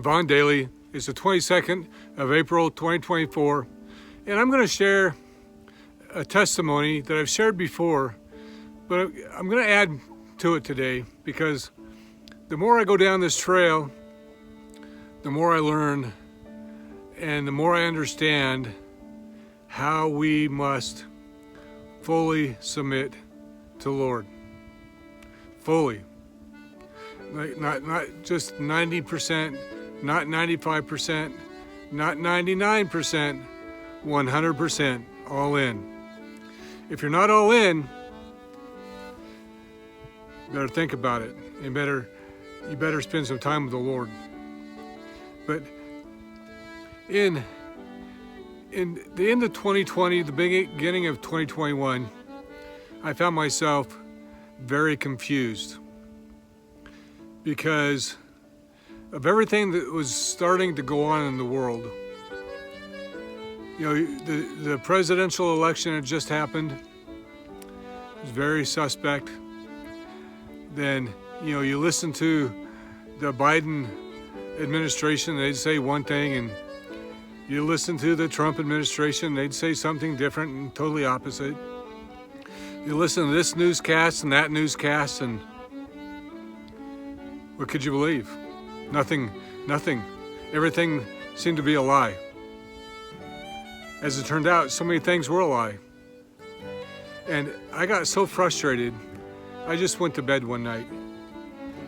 Vaughn Daly. It's the 22nd of April, 2024, and I'm going to share a testimony that I've shared before, but I'm going to add to it today because the more I go down this trail, the more I learn and the more I understand how we must fully submit to the Lord. Fully. Not just 90%, not 95%, not 99%, 100% all in. If you're not all in, you better think about it. You better spend some time with the Lord. But in the end of 2020, the beginning of 2021, I found myself very confused because of everything that was starting to go on in the world. You know, the presidential election had just happened. It was very suspect. Then, you know, you listen to the Biden administration, they'd say one thing, and you listen to the Trump administration, they'd say something different and totally opposite. You listen to this newscast and that newscast, and what could you believe? Nothing. Everything seemed to be a lie. As it turned out, so many things were a lie. And I got so frustrated, I just went to bed one night.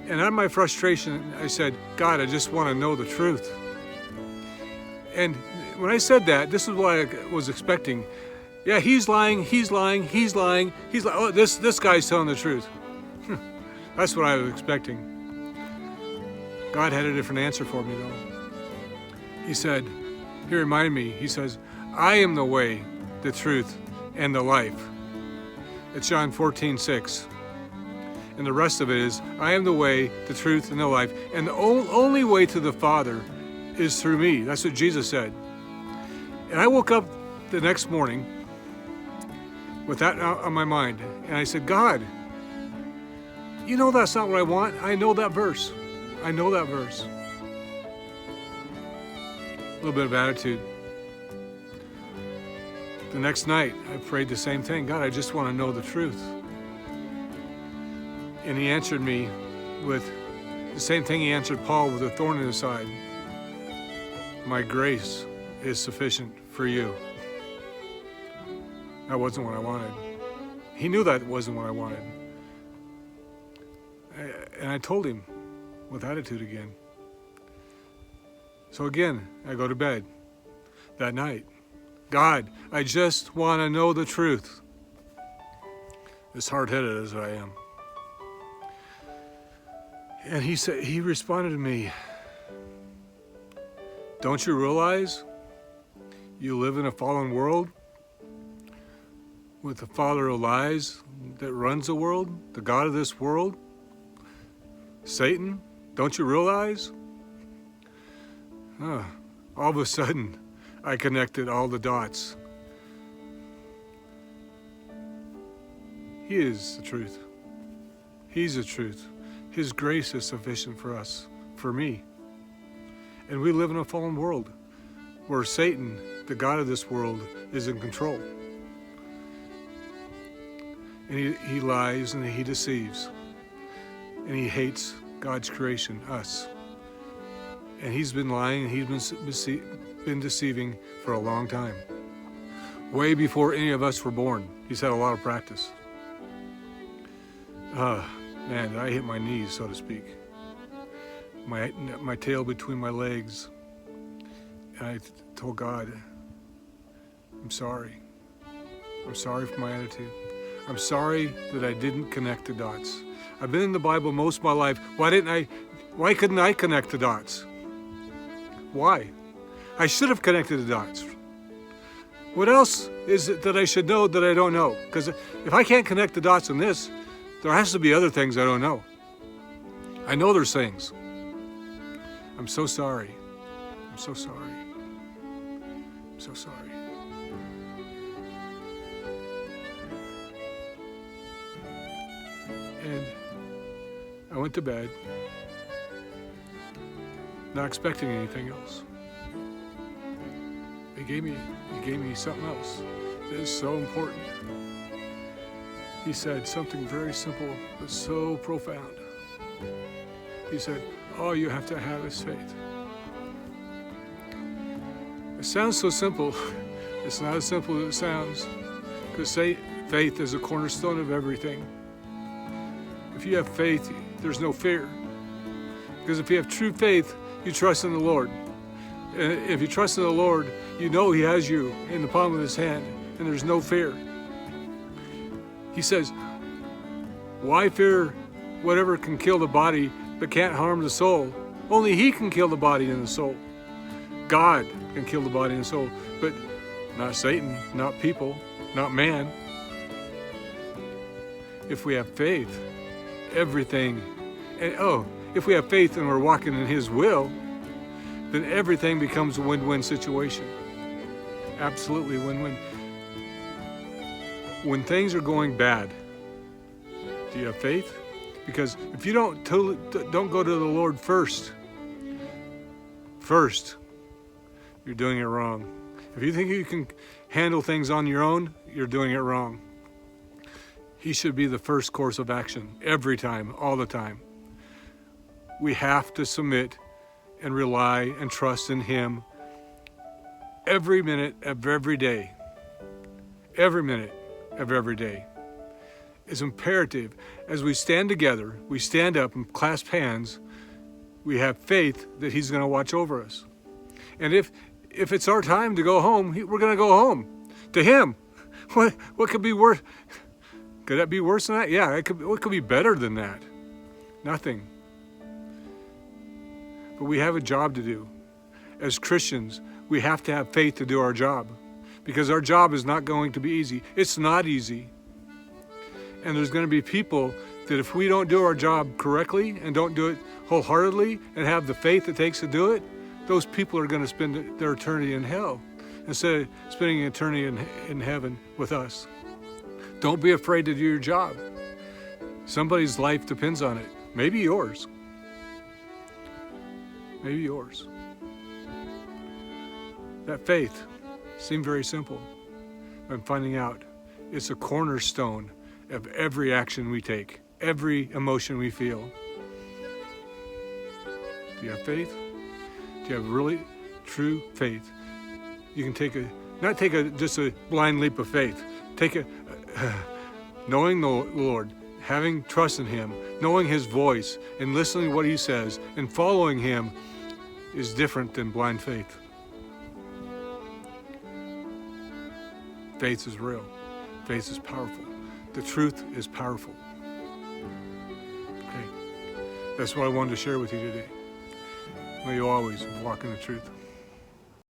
And out of my frustration, I said, God, I just want to know the truth. And when I said that, this is what I was expecting. Yeah, he's lying. Oh, this guy's telling the truth. That's what I was expecting. God had a different answer for me, though. He reminded me, he says, I am the way, the truth, and the life. It's John 14:6. And the rest of it is, I am the way, the truth, and the life. And the only way to the Father is through me. That's what Jesus said. And I woke up the next morning with that on my mind. And I said, God, you know that's not what I want. I know that verse. A little bit of attitude. The next night, I prayed the same thing. God, I just want to know the truth. And he answered me with the same thing he answered Paul with a thorn in his side. My grace is sufficient for you. That wasn't what I wanted. He knew that wasn't what I wanted. And I told him with attitude again. So again, I go to bed that night. God, I just want to know the truth. As hard-headed as I am. And he responded to me, don't you realize you live in a fallen world with the father of lies that runs the world, the God of this world, Satan? Don't you realize? All of a sudden, I connected all the dots. He is the truth. He's the truth. His grace is sufficient for us, for me. And we live in a fallen world where Satan, the God of this world, is in control. And he lies and he deceives. And he hates God's creation, us. And he's been lying and he's been deceiving for a long time. Way before any of us were born. He's had a lot of practice. Man, I hit my knees, so to speak. My tail between my legs. And I told God, I'm sorry. I'm sorry for my attitude. I'm sorry that I didn't connect the dots. I've been in the Bible most of my life. Why couldn't I connect the dots? Why? I should have connected the dots. What else is it that I should know that I don't know? Because if I can't connect the dots on this, there has to be other things I don't know. I know there's things. I'm so sorry. I'm so sorry. I'm so sorry. And I went to bed. not expecting anything else. He gave me something else that is so important. He said something very simple but so profound. He said, all you have to have is faith. It sounds so simple. It's not as simple as it sounds, because faith is a cornerstone of everything. If you have faith, there's no fear. Because if you have true faith, you trust in the Lord. And if you trust in the Lord, you know He has you in the palm of His hand, and there's no fear. He says, why fear whatever can kill the body but can't harm the soul? Only He can kill the body and the soul. God can kill the body and the soul, but not Satan, not people, not man. If we have faith, everything, if we have faith and we're walking in His will, then everything becomes a win-win situation. Absolutely win-win. When things are going bad, do you have faith? Because if you don't go to the Lord first, you're doing it wrong. If you think you can handle things on your own, you're doing it wrong. He should be the first course of action every time, all the time. We have to submit and rely and trust in Him every minute of every day. Every minute of every day. It's imperative. As we stand together, we stand up and clasp hands, we have faith that He's going to watch over us. And if it's our time to go home, we're going to go home to Him. What could be worse? Could that be worse than that? Yeah, what could be better than that? Nothing. But we have a job to do. As Christians, we have to have faith to do our job, because our job is not going to be easy. It's not easy. And there's going to be people that if we don't do our job correctly and don't do it wholeheartedly and have the faith it takes to do it, those people are going to spend their eternity in hell instead of spending an eternity in heaven with us. Don't be afraid to do your job. Somebody's life depends on it. Maybe yours. Maybe yours. That faith seemed very simple. I'm finding out it's a cornerstone of every action we take, every emotion we feel. Do you have faith? Do you have really true faith? You can not take just a blind leap of faith. Knowing the Lord, having trust in Him, knowing His voice, and listening to what He says, and following Him is different than blind faith. Faith is real. Faith is powerful. The truth is powerful. Okay. That's what I wanted to share with you today. May you always walk in the truth.